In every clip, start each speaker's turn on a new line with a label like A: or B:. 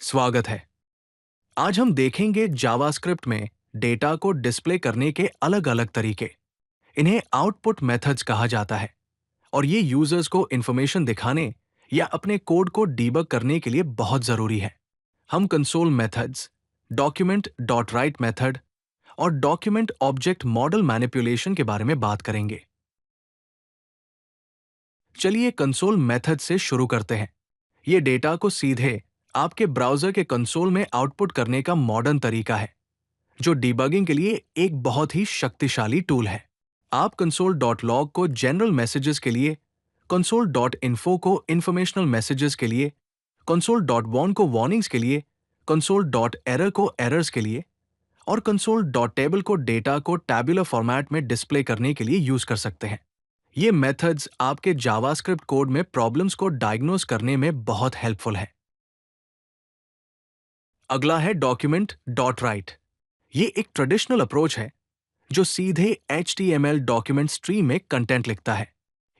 A: स्वागत है। आज हम देखेंगे जावास्क्रिप्ट में डेटा को डिस्प्ले करने के अलग-अलग तरीके। इन्हें आउटपुट मेथड्स कहा जाता है और ये यूजर्स को इंफॉर्मेशन दिखाने या अपने कोड को डीबग करने के लिए बहुत जरूरी है। हम console methods, document dot right method और डॉक्यूमेंट ऑब्जेक्ट मॉडल मैनिपुलेशन के बारे में बात करेंगे। चलिए कंसोल मेथड से शुरू करते हैं। ये डेटा को सीधे आपके ब्राउजर के कंसोल में आउटपुट करने का मॉडर्न तरीका है, जो डिबगिंग के लिए एक बहुत ही शक्तिशाली टूल है। आप console.log को जनरल मैसेजेस के लिए, console.info को इंफॉर्मेशनल मैसेजेस के लिए, console.warn को वार्निंग्स के लिए, console.error को एरर्स के लिए और console.table को डेटा को टैबुलर फॉर्मेट में डिस्प्ले करने के लिए यूज कर सकते हैं। ये मेथड्स आपके जावास्क्रिप्ट कोड में प्रॉब्लम्स को डायग्नोज करने में बहुत हेल्पफुल है। अगला है डॉक्यूमेंट डॉट राइट। ये एक ट्रेडिशनल अप्रोच है जो सीधे HTML डॉक्यूमेंट स्ट्रीम में कंटेंट लिखता है।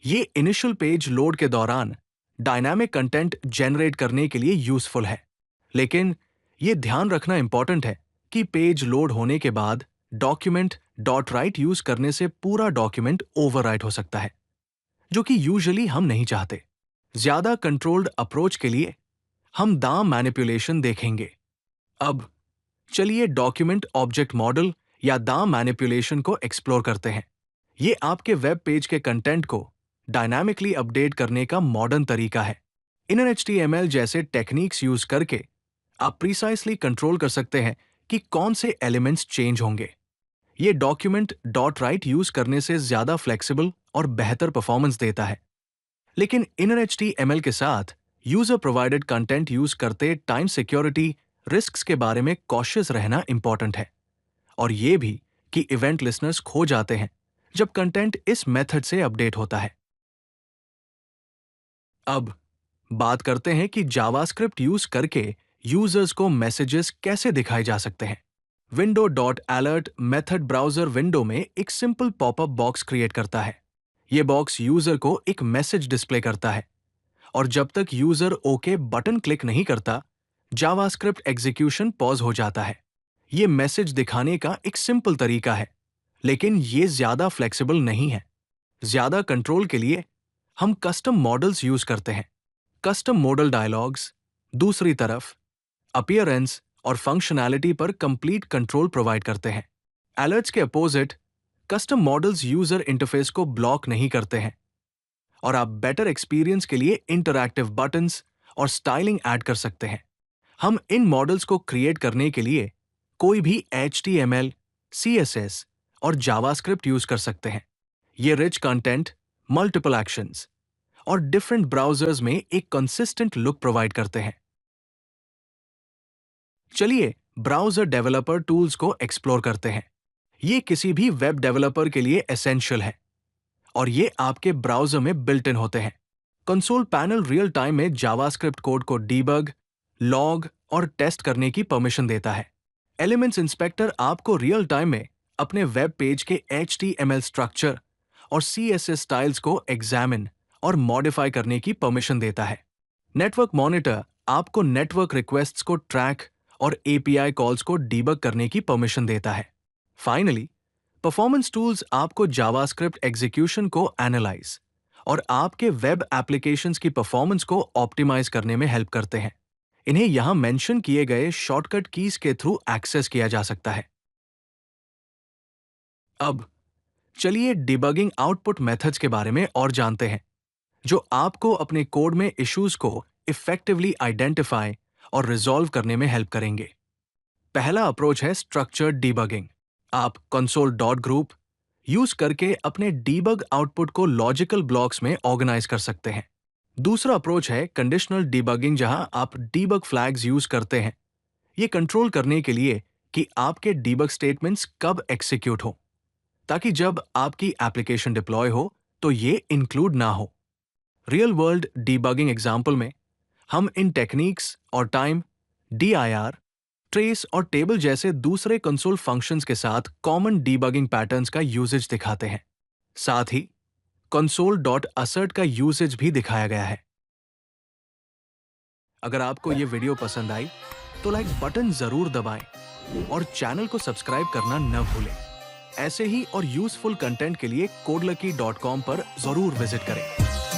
A: ये इनिशियल पेज लोड के दौरान डायनामिक कंटेंट जनरेट करने के लिए यूजफुल है, लेकिन ये ध्यान रखना इंपॉर्टेंट है कि पेज लोड होने के बाद डॉक्यूमेंट डॉट राइट यूज करने से पूरा डॉक्यूमेंट ओवरराइट हो सकता है, जो कि यूजुअली हम नहीं चाहते। ज्यादा कंट्रोल्ड अप्रोच के लिए हम दाम मैनिपुलेशन देखेंगे। अब चलिए डॉक्यूमेंट ऑब्जेक्ट मॉडल या दाम मैनिपुलेशन को एक्सप्लोर करते हैं। ये आपके वेब पेज के कंटेंट को डायनामिकली अपडेट करने का मॉडर्न तरीका है। इनर HTML जैसे टेक्निक्स यूज करके आप प्रिसाइसली कंट्रोल कर सकते हैं कि कौन से एलिमेंट्स चेंज होंगे। ये डॉक्यूमेंट डॉट राइट यूज करने से ज्यादा फ्लेक्सिबल और बेहतर परफॉर्मेंस देता है, लेकिन इनर HTML के साथ यूजर प्रोवाइडेड कंटेंट यूज करते टाइम सिक्योरिटी रिस्क्स के बारे में कॉशियस रहना इंपॉर्टेंट है, और ये भी कि इवेंट लिसनर्स खो जाते हैं जब कंटेंट इस मेथड से अपडेट होता है। अब बात करते हैं कि जावास्क्रिप्ट यूज करके यूजर्स को मैसेजेस कैसे दिखाए जा सकते हैं। Window dot alert method browser window में एक सिंपल पॉपअप बॉक्स क्रिएट करता है। ये बॉक्स यूजर को एक मैसेज डिस्प्ले करता है, और जब तक यूजर ओके बटन क्लिक नहीं करता, जावास्क्रिप्ट एग्जीक्यूशन पॉज हो जाता है। ये मैसेज दिखाने का एक सिंपल तरीका है, लेकिन ये ज्यादा फ्लेक्सिबल नहीं है। ज्यादा कंट्रोल के लिए हम कस्टम मॉडल्स यूज करते हैं। कस्टम मॉडल डायलॉग्स दूसरी तरफ अपीयरेंस और फंक्शनैलिटी पर कंप्लीट कंट्रोल प्रोवाइड करते हैं। अलर्ट्स के opposite, custom models user interface को ब्लॉक नहीं करते हैं, और आप बेटर एक्सपीरियंस के लिए इंटरैक्टिव बटन्स और स्टाइलिंग ऐड कर सकते हैं। हम इन मॉडल्स को क्रिएट करने के लिए कोई भी HTML, CSS और जावास्क्रिप्ट यूज कर सकते हैं। ये रिच कंटेंट, मल्टीपल एक्शंस और डिफरेंट ब्राउजर्स में एक कंसिस्टेंट लुक प्रोवाइड करते हैं। चलिए ब्राउजर डेवलपर टूल्स को एक्सप्लोर करते हैं। ये किसी भी वेब डेवलपर के लिए एसेंशियल है, और ये आपके ब्राउजर में बिल्ट इन होते हैं। कंसोल पैनल रियल टाइम में जावास्क्रिप्ट कोड को डीबग, लॉग और टेस्ट करने की परमिशन देता है। एलिमेंट्स इंस्पेक्टर आपको रियल टाइम में अपने वेब पेज के HTML स्ट्रक्चर और CSS स्टाइल्स को एग्जामिन और मॉडिफाई करने की परमिशन देता है। नेटवर्क मॉनिटर आपको नेटवर्क रिक्वेस्ट्स को ट्रैक और API कॉल्स को डीबग करने की परमिशन देता है। फाइनली, परफॉर्मेंस टूल्स आपको जावास्क्रिप्ट एग्जीक्यूशन को एनालाइज और आपके वेब एप्लीकेशंस की परफॉर्मेंस को ऑप्टिमाइज करने में हेल्प करते हैं। इन्हें यहां मेंशन किए गए शॉर्टकट कीज के थ्रू एक्सेस किया जा सकता है। अब चलिए डिबगिंग आउटपुट मेथड्स के बारे में और जानते हैं, जो आपको अपने कोड में इश्यूज को इफेक्टिवली आइडेंटिफाई और रिजॉल्व करने में हेल्प करेंगे। पहला अप्रोच है स्ट्रक्चर्ड डिबगिंग। आप console.group यूज करके अपने डीबग आउटपुट को लॉजिकल ब्लॉक्स में ऑर्गेनाइज कर सकते हैं। दूसरा अप्रोच है कंडीशनल डिबगिंग, जहां आप डीबग फ्लैग्स यूज करते हैं, ये कंट्रोल करने के लिए कि आपके डीबग स्टेटमेंट्स कब एग्जीक्यूट हो, ताकि जब आपकी एप्लीकेशन डिप्लॉय हो तो ये इंक्लूड ना हो। रियल वर्ल्ड डीबगिंग एग्जाम्पल में हम इन टेक्निक्स और टाइम, DIR, ट्रेस और टेबल जैसे दूसरे कंसोल फंक्शंस के साथ कॉमन डीबगिंग पैटर्न्स का यूजेज दिखाते हैं। साथ ही console.assert का यूसेज भी दिखाया गया है। अगर आपको ये वीडियो पसंद आई तो लाइक बटन जरूर दबाएं और चैनल को सब्सक्राइब करना न भूलें। ऐसे ही और यूजफुल कंटेंट के लिए codelucky.com पर जरूर विजिट करें।